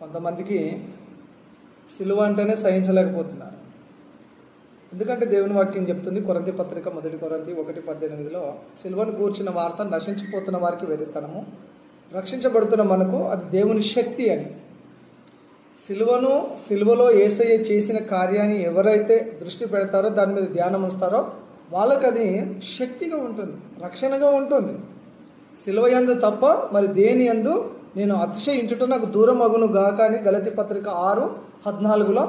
కొంతమందికి సిలువ అంటేనే సహించలేకపోతున్నారు. ఎందుకంటే దేవుని వాక్యం చెప్తుంది, కొరింథీ పత్రిక 1 కొరింథీ 1:18 సిలువను గూర్చిన వార్త నశించిపోతున్న వారికి వెర్రితనము, రక్షించబడుతున్న మనకు అది దేవుని శక్తి అని. సిలువలో యేసయ్య చేసిన కార్యాన్ని ఎవరైతే దృష్టి పెడతారో, దాని మీద ధ్యానం వస్తారో వాళ్ళకి అది శక్తిగా ఉంటుంది, రక్షణగా ఉంటుంది. సిలువ యందు తప్ప మరి దేని యందు నేను అతిశయించుట నాకు దూరం అగును గాక అని గలతీ పత్రిక 6:14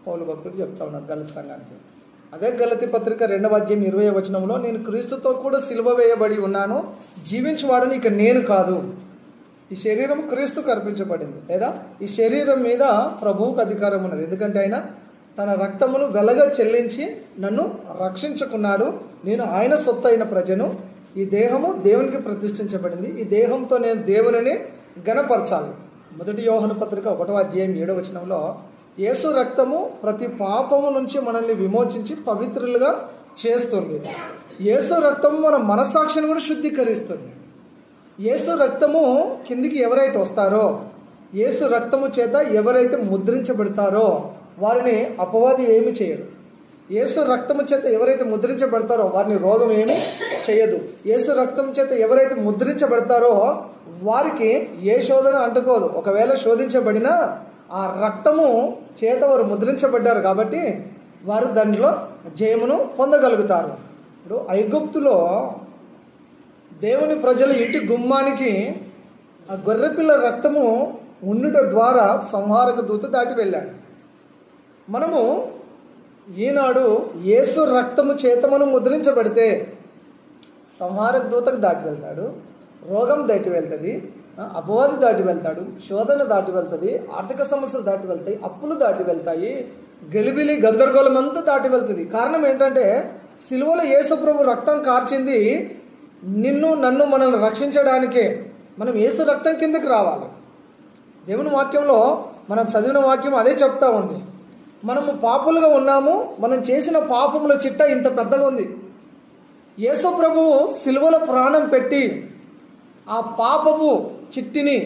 పౌలు భక్తుడు చెప్తా ఉన్నారు గలతీ సంఘానికి. అదే గలతీ పత్రిక 2:20 నేను క్రీస్తుతో కూడా సిలువ వేయబడి ఉన్నాను, జీవించువాడని ఇక నేను కాదు. ఈ శరీరం క్రీస్తుకు అర్పించబడింది, లేదా ఈ శరీరం మీద ప్రభువుకు అధికారం ఉన్నది. ఎందుకంటే ఆయన తన రక్తమును వెలగా చెల్లించి నన్ను రక్షించుకున్నాడు. నేను ఆయన సొత్తు అయిన ప్రజను. ఈ దేహము దేవునికి ప్రతిష్ఠించబడింది. ఈ దేహంతో నేను దేవునిని ఘనపరచాలి. 1 యోహాను పత్రిక 1:7 యేసు రక్తము ప్రతి పాపము నుంచి మనల్ని విమోచించి పవిత్రులుగా చేస్తుంది. యేసు రక్తము మన మనస్సాక్షిని కూడా శుద్ధీకరిస్తుంది. యేసు రక్తము కిందికి ఎవరైతే వస్తారో, యేసు రక్తము చేత ఎవరైతే ముద్రించబడతారో వారిని అపవాది ఏమి చేయడు. యేసు రక్తము చేత ఎవరైతే ముద్రించబడతారో వారిని రోగం ఏమి చేయదు. యేసు రక్తం చేత ఎవరైతే ముద్రించబడతారో వారికి ఏ శోధన అంటుకోదు. ఒకవేళ శోధించబడినా ఆ రక్తము చేత వారు ముద్రించబడ్డారు కాబట్టి వారు దానిలో జయమును పొందగలుగుతారు. ఇప్పుడు ఐగుప్తులో దేవుని ప్రజల ఇంటి గుమ్మానికి ఆ గొర్రెపిల్ల రక్తము ఉండుట ద్వారా సంహారక దూత దాటి వెళ్ళాడు. మనము ఈనాడు యేసు రక్తము చేత మనం ముద్రించబడితే సంహారక దూతకు దాటి వెళ్తాడు, రోగం దాటి వెళ్తుంది, అపవాది దాటి వెళ్తాడు, శోధన దాటి వెళ్తుంది, ఆర్థిక సమస్యలు దాటి వెళ్తాయి, అప్పులు దాటి వెళ్తాయి, గలిబిలి గందరగోళం అంతా దాటి వెళ్తుంది. కారణం ఏంటంటే సిలువలో యేసు ప్రభు రక్తం కార్చింది నిన్ను నన్ను మనల్ని రక్షించడానికే. మనం యేసు రక్తం కిందకి రావాలి. దేవుని వాక్యంలో మనం చదివిన వాక్యం అదే చెప్తా ఉంది. మనము పాపులుగా ఉన్నాము, మనం చేసిన పాపముల చిట్ట ఇంత పెద్దగా ఉంది. యేసు ప్రభువు సిలువలో ప్రాణం పెట్టి ఆ పాపపు చిట్టిని,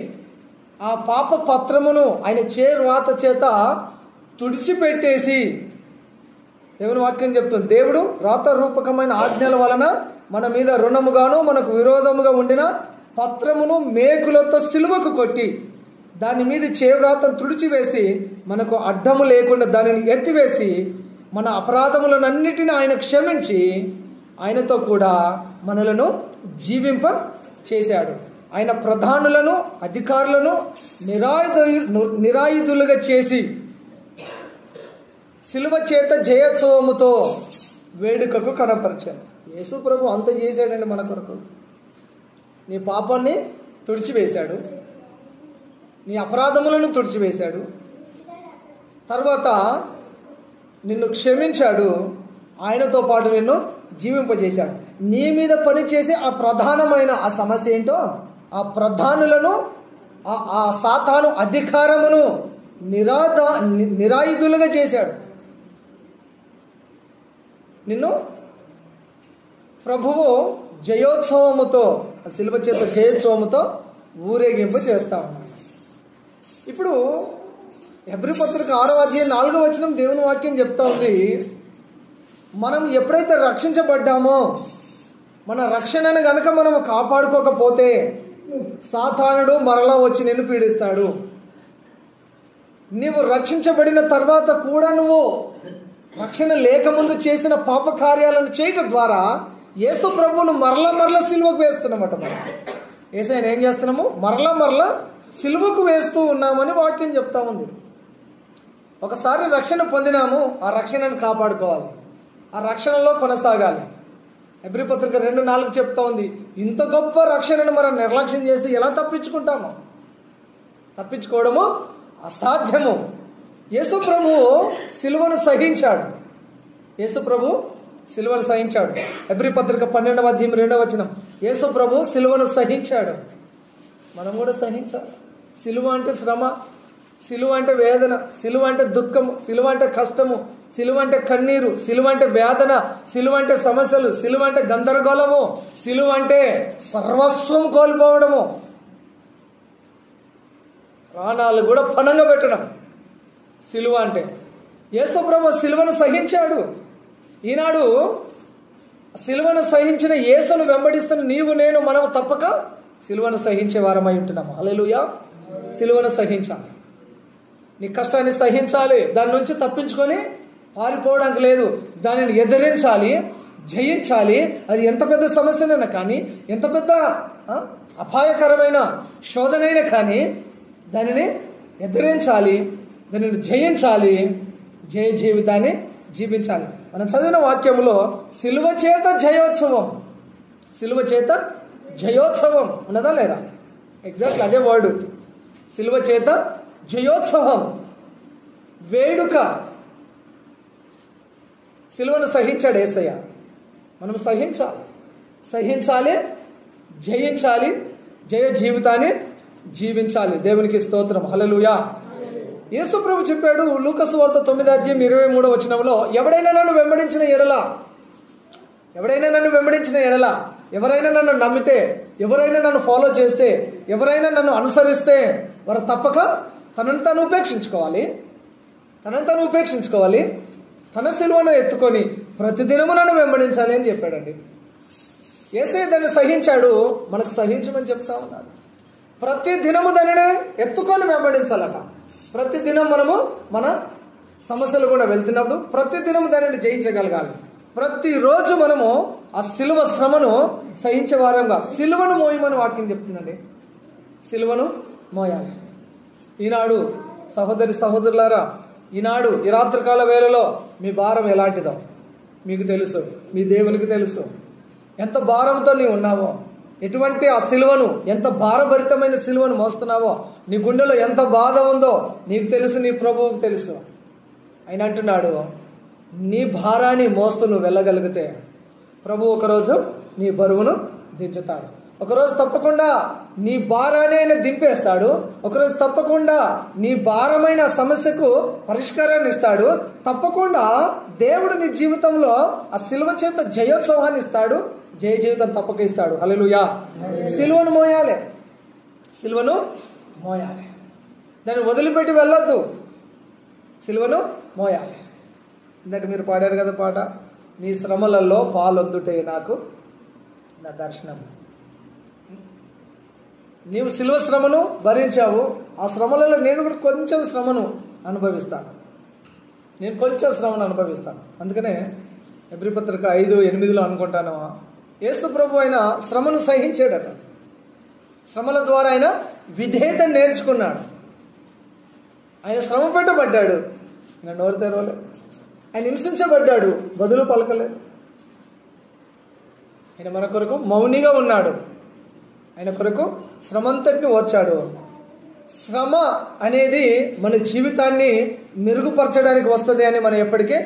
ఆ పాప పత్రమును ఆయన చేరువాత చేత తుడిచిపెట్టేసి, దేవుని వాక్యం చెప్తుంది, దేవుడు రాత రూపకమైన ఆజ్ఞల వలన మన మీద రుణముగాను మనకు విరోధముగా ఉండిన పత్రమును మేకులతో సిలువకు కొట్టి దాని మీద చేవ్రాతను తుడిచివేసి మనకు అడ్డము లేకుండా దానిని ఎత్తివేసి మన అపరాధములనన్నిటిని ఆయన క్షమించి ఆయనతో కూడా మనలను జీవింప చేశాడు. ఆయన ప్రధానులను అధికారులను నిరాయుధులుగా చేసి సిలువ చేత జయోత్సవముతో వేడుకకు కనపరిచాను. యేసు ప్రభు అంత చేశాడండి మన కొరకు. నీ పాపాన్ని తుడిచివేశాడు, నీ అపరాధములను తుడిచివేశాడు, తర్వాత నిన్ను క్షమించాడు, ఆయనతో పాటు నిన్ను జీవింపజేశాడు. నీ మీద పనిచేసే ఆ ప్రధానమైన ఆ సమస్య ఏంటో, ఆ ప్రధానులను, ఆ సాతాను అధికారమును నిరాయుధులుగా చేశాడు. నిన్ను ప్రభువు జయోత్సవముతో, సిలువ చేత జయోత్సవముతో ఊరేగింపు చేస్తా ఉన్నాడు. ఇప్పుడు హెబ్రీ పత్రిక 6:4 దేవుని వాక్యం చెప్తా ఉంది, మనం ఎప్పుడైతే రక్షించబడ్డామో మన రక్షణను గనక మనం కాపాడుకోకపోతే సాతానుడు మరలా వచ్చి నిన్ను పీడిస్తాడు. నీవు రక్షించబడిన తర్వాత కూడా నువ్వు రక్షణ లేకముందు చేసిన పాప కార్యాలను చేయటం ద్వారా యేసు ప్రభువును మరలా సిలువకు వేస్తున్నామట. మనం యేసయ్యను ఏం చేస్తున్నాము? మరలా సిలువకు వేస్తూ ఉన్నామని వాక్యం చెప్తా ఉంది. ఒకసారి రక్షణ పొందినాము, ఆ రక్షణను కాపాడుకోవాలి, ఆ రక్షణలో కొనసాగాలి. హెబ్రీ పత్రిక 2:4 చెప్తా ఉంది, ఇంత గొప్ప రక్షణను మనం నిర్లక్ష్యం చేస్తే ఎలా తప్పించుకుంటాము? తప్పించుకోవడము అసాధ్యము. యేసు ప్రభు సిలువను సహించాడు. యేసు ప్రభు సిలువను సహించాడు. హెబ్రీ పత్రిక 12:2 యేసు ప్రభు సిలువను సహించాడు. మనం కూడా సహించాలి. సిలువ అంటే శ్రమ, సిలువ అంటే వేదన, సిలువ అంటే దుఃఖము, సిలువ అంటే కష్టము, సిలువ అంటే కన్నీరు, సిలువ అంటే వేదన, సిలువ అంటే సమస్యలు, సిలువ అంటే గందరగోళము, సిలువ అంటే సర్వస్వం కోల్పోవడము. ప్రాణాలు కూడా పణంగా పెట్టడం సిలువ అంటే. యేసు ప్రభు సిలువను సహించాడు. ఈనాడు సిలువను సహించిన యేసును వెంబడిస్తున్న నీవు నేను మనం తప్పక సిలువను సహించే వారమై ఉంటున్నాము. హల్లెలూయా. సిలువను సహించాలి. నీ కష్టాన్ని సహించాలి. దాని నుంచి తప్పించుకొని పారిపోవడానికి లేదు. దానిని ఎదిరించాలి, జయించాలి. అది ఎంత పెద్ద సమస్యనైనా కానీ, ఎంత పెద్ద అపాయకరమైన శోధనైనా కానీ దానిని ఎదిరించాలి, దానిని జయించాలి, జయ జీవితాన్ని జీవించాలి. మనం చదివిన వాక్యంలో సిలువ చేత జయోత్సవం, సిలువ చేత జయోత్సవం ఉన్నదా లేదా? ఎగ్జాక్ట్ అదే వర్డ్. సిలువ చేత జయోత్సవం, వేడుక. సిలువను సహించాడు యేసయ్య. మనం సహించాలి, జయించాలి, జయ జీవితాన్ని జీవించాలి. దేవునికి స్తోత్రం. హల్లెలూయా. యేసు ప్రభు చెప్పాడు లూకా సువార్త 9:23 ఎవడైనా నన్ను వెంబడించిన ఎడల, ఎవరైనా నన్ను నమ్మితే, ఎవరైనా నన్ను ఫాలో చేస్తే, ఎవరైనా నన్ను అనుసరిస్తే వారు తప్పక తనను తాను ఉపేక్షించుకోవాలి, తన సిలువను ఎత్తుకొని ప్రతిదినము నన్ను వెంబడించాలి అని చెప్పాడండి. యేసయ్య దాన్ని సహించాడు, మనకు సహించమని చెప్తా ఉన్నాడు. ప్రతి దినము దానిని ఎత్తుకొని వెంబడించాలట. ప్రతి దినం మనము మన సమస్యలు కూడా వెళ్తున్నప్పుడు ప్రతి దినము దానిని జయించగలగాలి. ప్రతిరోజు మనము ఆ సిలువ శ్రమను సహించే వారంగా సిలువను మోయమని వాక్యం చెప్తుందండి. సిలువను మోయాలి. ఈనాడు సహోదరులారా, ఈనాడు ఈ రాత్రికాల వేళలో మీ భారం ఎలాంటిదో మీకు తెలుసు, మీ దేవునికి తెలుసు. ఎంత భారంతో నీవు ఉన్నావో, ఎటువంటి ఆ సిలువను, ఎంత భారభరితమైన సిలువను మోస్తున్నావో, నీ గుండెలో ఎంత బాధ ఉందో నీకు తెలుసు, నీ ప్రభువుకు తెలుసు. ఆయన అంటున్నాడు, నీ భారాన్ని మోస్తూ నువ్వు వెళ్ళగలిగితే ప్రభు ఒకరోజు నీ బరువును దించుతాడు. ఒకరోజు తప్పకుండా నీ భారాన్ని ఆయన దింపేస్తాడు. ఒకరోజు తప్పకుండా నీ భారమైన సమస్యకు పరిష్కారాన్ని ఇస్తాడు. తప్పకుండా దేవుడు నీ జీవితంలో ఆ సిలువ చేత జయోత్సవాన్ని ఇస్తాడు. జయ జీవితం తప్పక ఇస్తాడు. హల్లెలూయా. సిలువను మోయాలి, దాన్ని వదిలిపెట్టి వెళ్ళొద్దు. సిలువను మోయాలి. ఇందాక మీరు పాడారు కదా పాట, నీ శ్రమలలో పాలొద్దుటే నాకు నా దర్శనం. నీవు సిలువ శ్రమను భరించావు. ఆ శ్రమలలో నేను కూడా కొంచెం శ్రమను అనుభవిస్తాను. అందుకనే ఎబ్రీ పత్రిక 5:8 అనుకుంటాను, యేసు ప్రభు ఆయన శ్రమను సహించాడట. శ్రమల ద్వారా ఆయన విధేయత నేర్చుకున్నాడు. ఆయన శ్రమ పెట్టబడ్డాడు, ఆయన నోరు తెరవలేదు. ఆయన హింసించబడ్డాడు, బదులు పలకలేదు. ఆయన మన కొరకు మౌనిగా ఉన్నాడు. ఆయన కొరకు శ్రమంతటిని ఓర్చాడు. శ్రమ అనేది మన జీవితాన్ని మెరుగుపరచడానికి వస్తుంది అని మనం ఎప్పటికీ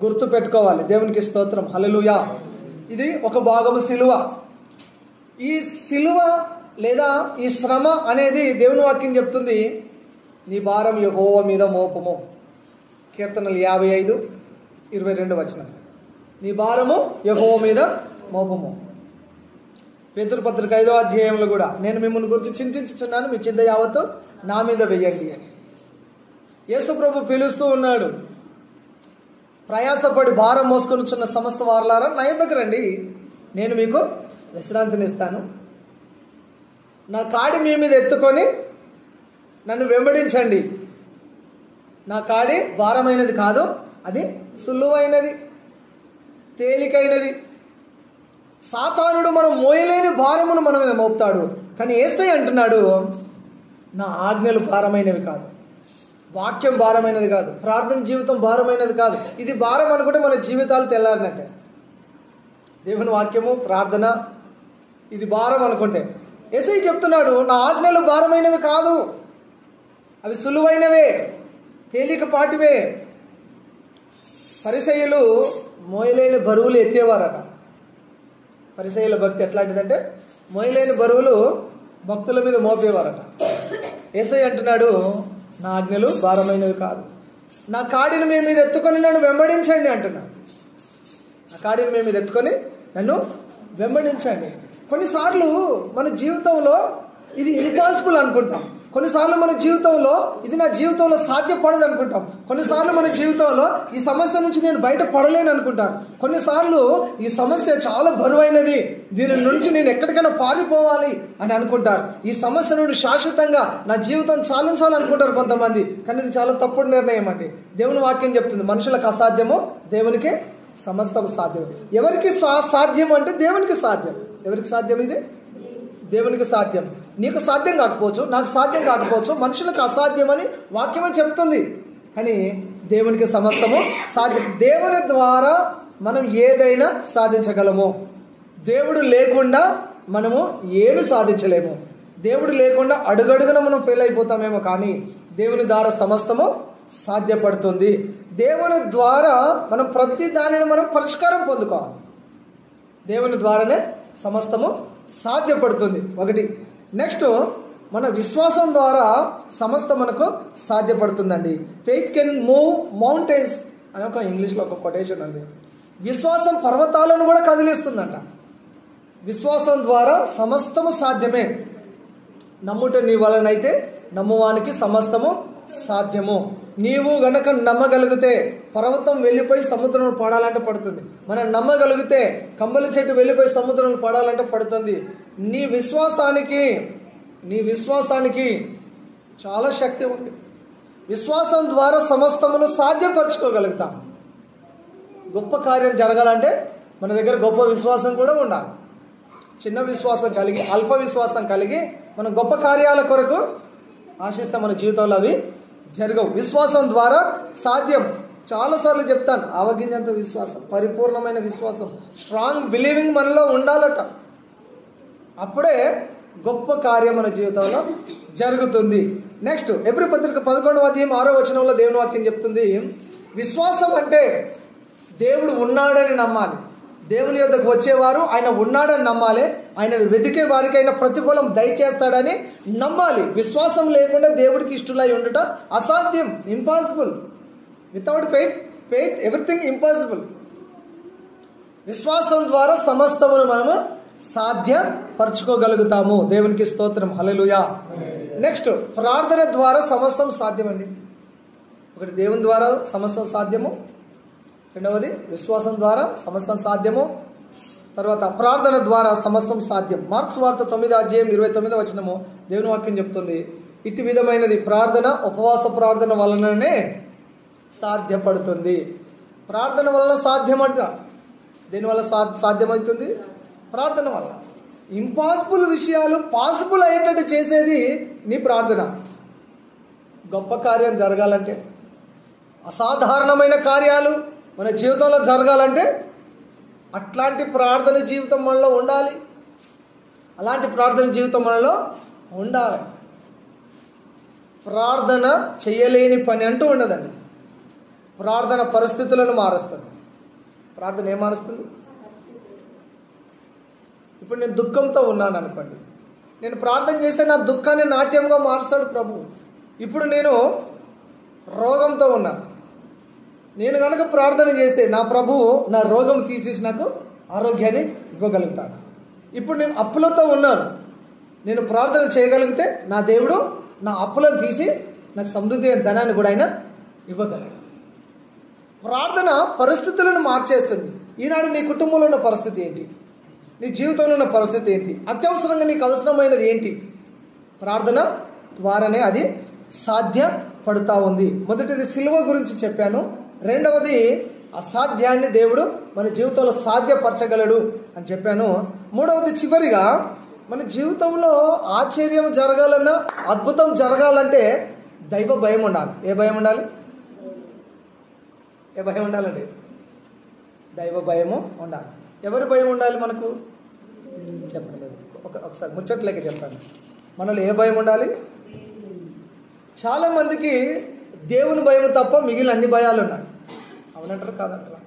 గుర్తు పెట్టుకోవాలి. దేవునికి స్తోత్రం. హల్లెలూయా. ఇది ఒక భాగము సిలువ. ఈ సిలువ లేదా ఈ శ్రమ అనేది దేవుని వాక్యం చెప్తుంది, నీ భారం యెహోవా మీద మోపము. కీర్తనలు 55:22 నీ భారము యెహోవా మీద మోపము. పేతురు పత్రిక 5వ అధ్యాయంలో కూడా నేను మిమ్మల్ని గురించి చింతించుచున్నాను, మీ చింత యావత్తు నా మీద వెయ్యండి అని యేసు ప్రభు పిలుస్తూ ఉన్నాడు. ప్రయాసపడి భారం మోసుకొనిచున్న సమస్త వారలారా నా యొద్దకు రండి, నేను మీకు విశ్రాంతిని ఇస్తాను. నా కాడి మీ మీద ఎత్తుకొని నన్ను వెంబడించండి. నా కాడి భారమైనది కాదు, అది సులువైనది, తేలికైనది. సాతానుడు మనం మోయలేని భారమును మన మీద మోపుతాడు. కానీ యేసయ్య అంటున్నాడు, నా ఆజ్ఞలు భారమైనవి కాదు, వాక్యం భారమైనది కాదు, ప్రార్థన జీవితం భారమైనది కాదు. ఇది భారం అనుకుంటే మన జీవితాలు తెల్లారినట్టే. దేవుని వాక్యము, ప్రార్థన ఇది భారం అనుకుంటే, యేసయ్య చెప్తున్నాడు, నా ఆజ్ఞలు భారమైనవి కాదు, అవి సులువైనవే, తేలికపాటివే. పరిసయ్యులు మోయలేని బరువులు ఎత్తేవారట. పరిసయ్యుల భక్తి ఎట్లాంటిదంటే మోయలేని బరువులు భక్తుల మీద మోపేవారట. యేసయ్య అంటున్నాడు, నా ఆజ్ఞలు భారమైనవి కాదు, నా కాడిని మీ మీద ఎత్తుకొని నన్ను వెంబడించండి అంటున్నాడు. నా కాడిని మీ మీద ఎత్తుకొని నన్ను వెంబడించండి. కొన్నిసార్లు మన జీవితంలో ఇది ఇంపాసిబుల్ అనుకుంటాం. కొన్నిసార్లు మన జీవితంలో ఇది నా జీవితంలో సాధ్యపడదు అనుకుంటాం. కొన్నిసార్లు మన జీవితంలో ఈ సమస్య నుంచి నేను బయటపడలేను అనుకుంటాను. కొన్నిసార్లు ఈ సమస్య చాలా బరువైనది, దీని నుంచి నేను ఎక్కడికైనా పారిపోవాలి అని అనుకుంటారు. ఈ సమస్య నుండి శాశ్వతంగా నా జీవితం చాలించాలనుకుంటారు కొంతమంది. కానీ ఇది చాలా తప్పుడు నిర్ణయం అండి. దేవుని వాక్యం చెప్తుంది, మనుషులకు అసాధ్యము, దేవునికి సమస్తం సాధ్యం. ఎవరికి సాధ్యం అంటే దేవునికి సాధ్యం. ఎవరికి సాధ్యం? ఇది దేవునికి సాధ్యం. నీకు సాధ్యం కాకపోవచ్చు, నాకు సాధ్యం కాకపోవచ్చు, మనుషులకు అసాధ్యమని వాక్యమే చెప్తుంది. కానీ దేవునికి సమస్తము సాధ్యం. దేవుని ద్వారా మనం ఏదైనా సాధించగలము. దేవుడు లేకుండా మనము ఏమి సాధించలేము. దేవుడు లేకుండా అడుగడుగున మనం ఫెయిల్ అయిపోతామేమో, కానీ దేవుని ద్వారా సమస్తము సాధ్యపడుతుంది. దేవుని ద్వారా మనం ప్రతి దానిని మనం పరిష్కారం పొందుకోవాలి. దేవుని ద్వారానే సమస్తము సాధ్యపడుతుంది. ఒకటి. నెక్స్ట్, మన విశ్వాసం ద్వారా సమస్తం మనకు సాధ్యపడుతుందండి. ఫెయిత్ కెన్ మూవ్ మౌంటైన్స్ అని ఒక ఇంగ్లీష్లో ఒక కొటేషన్ ఉంది. విశ్వాసం పర్వతాలను కూడా కదిలిస్తుందంట. విశ్వాసం ద్వారా సమస్తము సాధ్యమే. నమ్ముట నీ వలనైతే నమ్మువానికి సమస్తము సాధ్యము. నీవు గనక నమ్మగలిగితే పర్వతం వెళ్ళిపోయి సముద్రంలో పడాలంటే పడుతుంది. మనం నమ్మగలిగితే కమ్మల చెట్టు వెళ్ళిపోయి సముద్రంలో పడాలంటే పడుతుంది. నీ విశ్వాసానికి చాలా శక్తి ఉంది. విశ్వాసం ద్వారా సమస్తమును సాధ్యపరచుకోగలుగుతాం. గొప్ప కార్యం జరగాలంటే మన దగ్గర గొప్ప విశ్వాసం కూడా ఉండాలి. చిన్న విశ్వాసం కలిగి, అల్ప విశ్వాసం కలిగి మనం గొప్ప కార్యాల కొరకు ఆశిస్తే మన జీవితంలో అవి జరగవు. విశ్వాసం ద్వారా సాధ్యం. చాలాసార్లు చెప్తాను, ఆవగింజంత విశ్వాసం, పరిపూర్ణమైన విశ్వాసం, స్ట్రాంగ్ బిలీవింగ్ మనలో ఉండాలట. అప్పుడే గొప్ప కార్యం మన జీవితంలో జరుగుతుంది. నెక్స్ట్, ఎబ్రీ పత్రిక 11వ అధ్యాయం 6వ వచనంలో దేవుని వాక్యం చెప్తుంది, విశ్వాసం అంటే దేవుడు ఉన్నాడని నమ్మాలి. దేవుని యొద్దకు వచ్చేవారు ఆయన ఉన్నాడని నమ్మాలి. ఆయన వెతికే వారికి ఆయన ప్రతిఫలం దయచేస్తాడని నమ్మాలి. విశ్వాసం లేకుండా దేవుడికి ఇష్టలై ఉండట అసాధ్యం, impossible. Without faith everything impossible. విశ్వాసం ద్వారా సమస్తమును మనము సాధ్యపరచుకోగలుగుతాము. దేవునికి స్తోత్రం, హల్లెలూయా. నెక్స్ట్, ప్రార్థన ద్వారా సమస్తం సాధ్యమండి. ఒకటి, దేవుని ద్వారా సమస్తం సాధ్యము. రెండవది, విశ్వాసం ద్వారా సమస్తం సాధ్యము. తర్వాత ప్రార్థన ద్వారా సమస్తం సాధ్యం. మార్క్స్ వార్త 9వ అధ్యాయం 29వ వచనము దేవుని వాక్యం చెప్తుంది, ఇటు విధమైనది ప్రార్థన ఉపవాస ప్రార్థన వలననే సాధ్యపడుతుంది. ప్రార్థన వలన సాధ్యమంట. దేనివల్ల సాధ్యమవుతుంది? ప్రార్థన వల్ల. ఇంపాసిబుల్ విషయాలు పాసిబుల్ అయ్యేటట్టు చేసేది నీ ప్రార్థన. గొప్ప కార్యం జరగాలంటే, అసాధారణమైన కార్యాలు మన జీవితంలో జరగాలంటే అట్లాంటి ప్రార్థన జీవితం మనలో ఉండాలి. అలాంటి ప్రార్థన జీవితం మనలో ఉండాలి. ప్రార్థన చేయలేని పని అంటూ ఉండదండి. ప్రార్థన పరిస్థితులను మారుస్తుంది. ప్రార్థన ఏం మారుస్తుంది? ఇప్పుడు నేను దుఃఖంతో ఉన్నాను అనుకోండి, నేను ప్రార్థన చేస్తే నా దుఃఖాన్ని నాట్యంగా మారుస్తాడు ప్రభు. ఇప్పుడు నేను రోగంతో ఉన్నాను, నేను కనుక ప్రార్థన చేస్తే నా ప్రభువు నా రోగం తీసేసి నాకు ఆరోగ్యాన్ని ఇవ్వగలుగుతాడు. ఇప్పుడు నేను అప్పులతో ఉన్నాను, నేను ప్రార్థన చేయగలిగితే నా దేవుడు నా అప్పులను తీసి నాకు సమృద్ధి ధనాన్ని కూడా ఆయన ఇవ్వగలడు. ప్రార్థన పరిస్థితులను మార్చేస్తుంది. ఈనాడు నీ కుటుంబంలో ఉన్న పరిస్థితి ఏంటి? నీ జీవితంలో ఉన్న పరిస్థితి ఏంటి? అత్యవసరంగా నీకు అవసరమైనది ఏంటి? ప్రార్థన ద్వారానే అది సాధ్యపడుతూ ఉంది. మొదటిది సిలువ గురించి చెప్పాను. రెండవది అసాధ్యాన్ని దేవుడు మన జీవితంలో సాధ్యపరచగలడు అని చెప్పాను. మూడవది చివరిగా మన జీవితంలో ఆశ్చర్యం జరగాలన్నా, అద్భుతం జరగాలంటే దైవ భయం ఉండాలి. ఏ భయం ఉండాలి? ఏ భయం ఉండాలండి? దైవ భయము ఉండాలి. ఎవరి భయం ఉండాలి మనకు? చెప్పండి, ఒకసారి ముచ్చట్లేక చెప్పండి. మనలో ఏ భయం ఉండాలి? చాలా మందికి దేవుని భయం తప్ప మిగిలిన అన్ని భయాలు ఉన్నాయి. అవునంటారు కాదంటారా?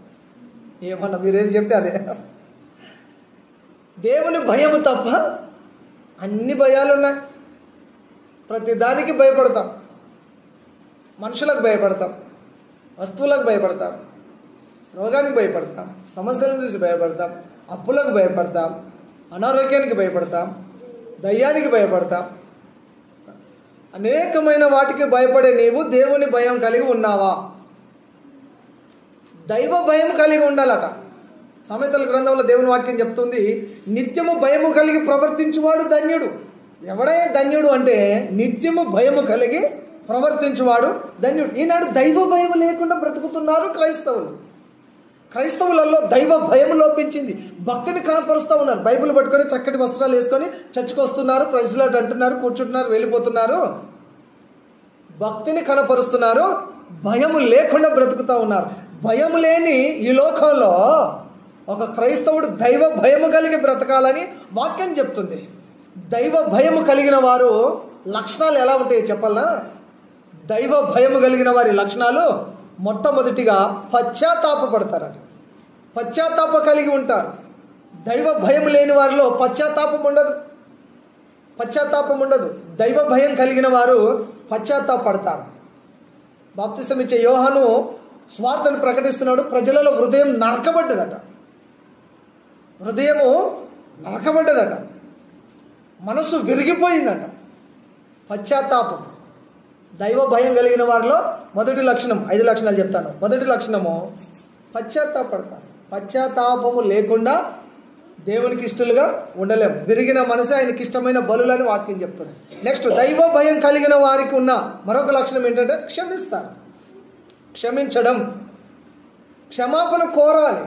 ఏమన్నా మీరేది చెప్తే అదే. దేవుని భయము తప్ప అన్ని భయాలు ఉన్నాయి. ప్రతి దానికి భయపడతాం. మనుషులకు భయపడతాం, వస్తువులకు భయపడతాం, రోగానికి భయపడతాం, సమస్యలను చూసి భయపడతాం, అప్పులకు భయపడతాం, అనారోగ్యానికి భయపడతాం, దయ్యానికి భయపడతాం. అనేకమైన వాటికి భయపడే నీవు దేవుని భయం కలిగి ఉన్నావా? దైవ భయం కలిగి ఉండాలట. సామెతల గ్రంథంలో దేవుని వాక్యం చెప్తుంది, నిత్యము భయము కలిగి ప్రవర్తించువాడు ధన్యుడు. ఎవడే ధన్యుడు అంటే నిత్యము భయము కలిగి ప్రవర్తించువాడు ధన్యుడు. ఈనాడు దైవ భయం లేకుండా బ్రతుకుతున్నారు క్రైస్తవులలో దైవ భయం లోపించింది. భక్తిని కనపరుస్తూ ఉన్నారు. బైబిల్ పట్టుకొని చక్కటి వస్త్రాలు వేసుకొని చర్చికి వస్తున్నారు, ప్రైజ్ లార్డ్ అంటున్నారు, కూర్చుంటున్నారు, వెళ్ళిపోతున్నారు. భక్తిని కనపరుస్తున్నారు, భయము లేకుండా బ్రతుకుతూ ఉన్నారు. భయము లేని ఈ లోకంలో ఒక క్రైస్తవుడు దైవ భయము కలిగి బ్రతకాలని వాక్యం చెప్తుంది. దైవ భయము కలిగిన వారు లక్షణాలు ఎలా ఉంటాయో చెప్పాలా? దైవ భయము కలిగిన వారి లక్షణాలు మొట్టమొదటిగా పశ్చాత్తాపడతారు. పశ్చాత్తాప కలిగి ఉంటారు. దైవ భయం లేని వారిలో పశ్చాత్తాపం ఉండదు. దైవ భయం కలిగిన వారు పశ్చాత్తాపడతారు. బాప్తిసం ఇచ్చే యోహాను స్వార్థను ప్రకటిస్తున్నాడు. ప్రజలలో హృదయం నరకబడ్డదట. మనసు విరిగిపోయిందట. పశ్చాత్తాపం. దైవ భయం కలిగిన వారిలో మొదటి లక్షణం, 5 లక్షణాలు చెప్తాను. మొదటి లక్షణము పశ్చాత్తాపడతారు. పశ్చాత్తాపము లేకుండా దేవునికి ఇష్టలుగా ఉండలేము. విరిగిన మనసు ఆయనకి ఇష్టమైన బలులని వాక్యం చెప్తుంది. నెక్స్ట్, దైవ భయం కలిగిన వారికి ఉన్న మరొక లక్షణం ఏంటంటే క్షమిస్తారు. క్షమించడం, క్షమాపణ కోరాలి.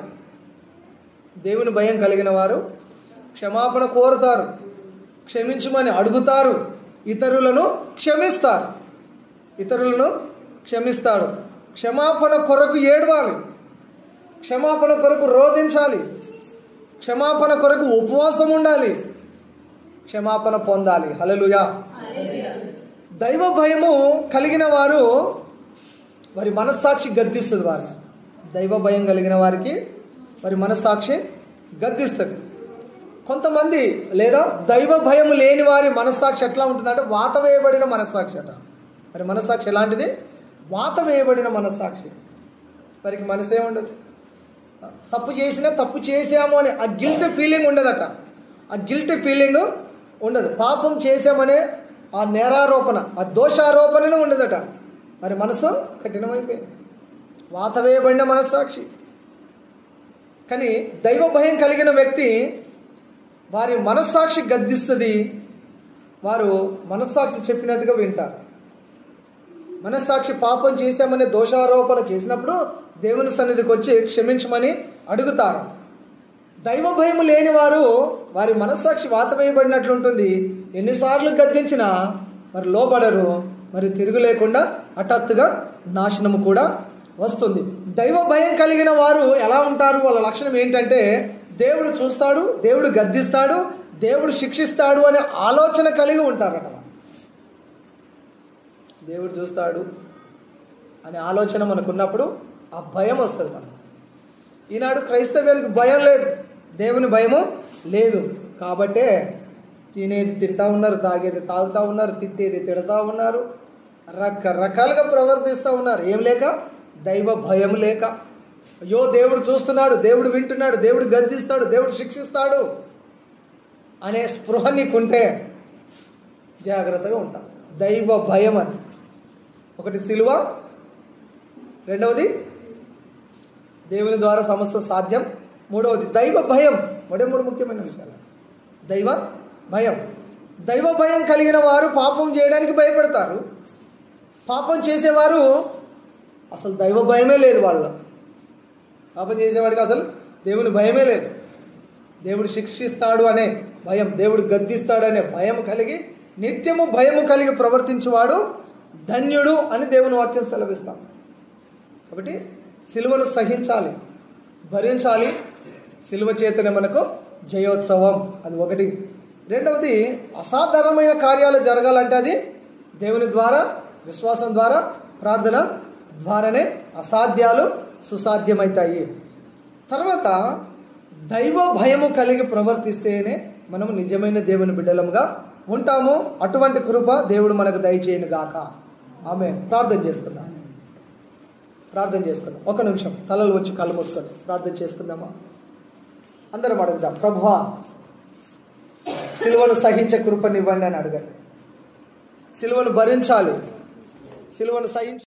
దేవుని భయం కలిగిన వారు క్షమాపణ కోరుతారు, క్షమించమని అడుగుతారు, ఇతరులను క్షమిస్తాడు. క్షమాపణ కొరకు ఏడవాలి, క్షమాపణ కొరకు రోధించాలి, క్షమాపణ కొరకు ఉపవాసం ఉండాలి, క్షమాపణ పొందాలి. హల్లెలూయా. దైవ భయము కలిగిన వారు వారి మనస్సాక్షి గద్దిస్తుంది. దైవ భయం కలిగిన వారికి వారి మనస్సాక్షి గద్దిస్తుంది. కొంతమంది లేదా దైవ భయం లేని వారి మనస్సాక్షి ఎట్లా ఉంటుందంటే వాత వేయబడిన మనస్సాక్షి అట. మరి మనస్సాక్షి ఎలాంటిది? వాత వేయబడిన మనస్సాక్షి. వారికి మనసే ఉండదు. తప్పు చేసాము అని ఆ గిల్ట్ ఫీలింగ్ ఉండదట. ఆ గిల్ట్ ఫీలింగ్ ఉండదు. పాపం చేసామనే ఆ నేరారోపణ, ఆ దోషారోపణను ఉండదట. మరి మనసు కఠినమైపోయింది. వాత వేయబడిన మనస్సాక్షి. కానీ దైవ భయం కలిగిన వ్యక్తి వారి మనస్సాక్షి గద్దిస్తుంది. వారు మనస్సాక్షి చెప్పినట్టుగా వింటారు. మనస్సాక్షి పాపం చేశామనే దోషారోపణ చేసినప్పుడు దేవుని సన్నిధికి వచ్చి క్షమించమని అడుగుతారు. దైవ భయం లేని వారు వారి మనస్సాక్షి వాత వేయబడినట్లుంటుంది. ఎన్నిసార్లు గద్దించినా మరి లోబడరు. మరి తిరుగు లేకుండా హఠాత్తుగా నాశనము కూడా వస్తుంది. దైవ భయం కలిగిన వారు ఎలా ఉంటారు? వాళ్ళ లక్షణం ఏంటంటే దేవుడు చూస్తాడు, దేవుడు గద్దిస్తాడు, దేవుడు శిక్షిస్తాడు అనే ఆలోచన కలిగి ఉంటారట. దేవుడు చూస్తాడు అనే ఆలోచన మనకున్నప్పుడు ఆ భయం వస్తుంది మనకు. ఈనాడు క్రైస్తవ్యానికి భయం లేదు, దేవుని భయము లేదు. కాబట్టే తినేది తింటా ఉన్నారు, తాగేది తాగుతూ ఉన్నారు, తిట్టేది తిడతా ఉన్నారు, రకరకాలుగా ప్రవర్తిస్తూ ఉన్నారు. ఏం లేక? దైవ భయం లేక. అయ్యో దేవుడు చూస్తున్నాడు, దేవుడు వింటున్నాడు, దేవుడు గద్దిస్తాడు, దేవుడు శిక్షిస్తాడు అనే స్పృహ నీకుంటే జాగ్రత్తగా ఉంటాం. దైవ భయం అది. ఒకటి సిలువ, రెండవది దేవుని ద్వారా సమస్త సాధ్యం, మూడవది దైవ భయం. మూడు ముఖ్యమైన విషయాలు. దైవ భయం. దైవ భయం కలిగిన వారు పాపం చేయడానికి భయపడతారు. పాపం చేసేవారు అసలు దైవ భయమే లేదు వాళ్ళలో. పాపం చేసేవాడికి అసలు దేవుని భయమే లేదు. దేవుడు శిక్షిస్తాడు అనే భయం, దేవుడు గద్దిస్తాడనే భయం కలిగి నిత్యము భయము కలిగి ప్రవర్తించువాడు ధన్యుడు అని దేవుని వాక్యం సెలవిస్తాం. కాబట్టి సిలువను సహించాలి, భరించాలి. సిలువ చేతనే మనకు జయోత్సవం. అది ఒకటి. రెండవది, అసాధారణమైన కార్యాలు జరగాలంటే అది దేవుని ద్వారా, విశ్వాసం ద్వారా, ప్రార్థన ద్వారానే అసాధ్యాలు సుసాధ్యమవుతాయి. తర్వాత దైవ భయము కలిగి ప్రవర్తిస్తేనే మనము నిజమైన దేవుని బిడ్డలముగా ఉంటాము. అటువంటి కృప దేవుడు మనకు దయచేయను గాక. ఆమేన్. ప్రార్థన చేసుకుందాం. ఒక నిమిషం తలలు వచ్చి కళ్ళు మూసుకొని ప్రార్థన చేసుకుందామా? అందరం అడుగుదాం. ప్రభువా, సిలువను సహించే కృపనివ్వండి అని అడగండి. సిలువను భరించాలి, సిలువను సహించాలి.